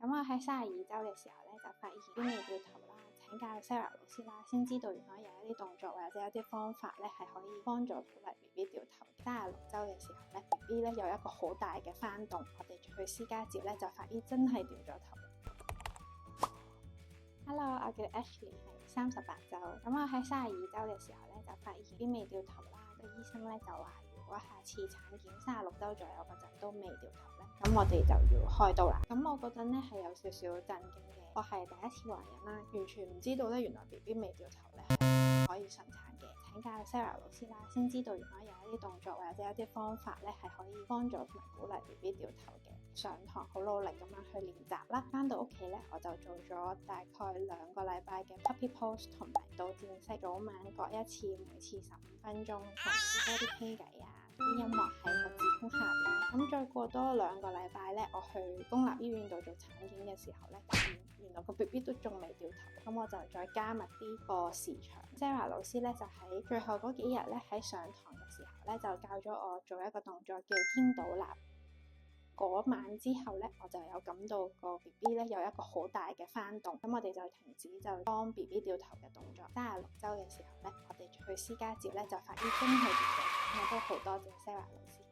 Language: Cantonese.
咁我喺32週嘅時候咧，就發現 BB 未掉頭啦，請教 Sarah 老師啦，先知道原來有一啲動作或者有啲方法咧，係可以幫助鼓勵 BB 掉頭。36週嘅時候咧 ，BB 咧有一個好大嘅翻動，我哋去私家照咧就發現真係掉咗頭。Hello， 我叫 Ashley， 係38週。咁我喺32週嘅時候咧，就發現 BB 未掉頭啦。個醫生咧就話，如果下次產檢36週左右嗰陣都未掉頭咧，咁我哋就要開刀啦。咁我嗰陣咧係有少少震驚嘅，我係第一次懷孕啦，完全唔知道咧原來 BB 未掉頭咧係可以順產嘅。請教 Sarah 老師啦，先知道原來有一啲動作或者有啲方法咧係可以幫助同埋鼓勵 BB 掉頭嘅。上堂好努力咁樣去練習啦，翻到屋企咧我就做咗大概2個禮拜嘅 puppy pose 同埋倒轉式，早晚各一次，每次15分鐘，同多啲傾偈啊，啲音樂喺個子宮下邊。咁再過多2個禮拜咧，我去公立醫院度做產檢嘅時候咧，原來個 BB 都仲未掉頭，咁我就再加密啲個時長。Sarah 老師咧就喺最後嗰幾日咧喺上堂嘅時候咧就教咗我做一個動作叫肩倒立。嗰晚之後咧，我就有感到個 BB 咧有一個好大嘅翻動，咁我哋就停止就幫 BB 掉頭嘅動作。36週嘅時候咧，我哋去私家照咧就發現真係掉咗，我都好多謝 Sarah 老師。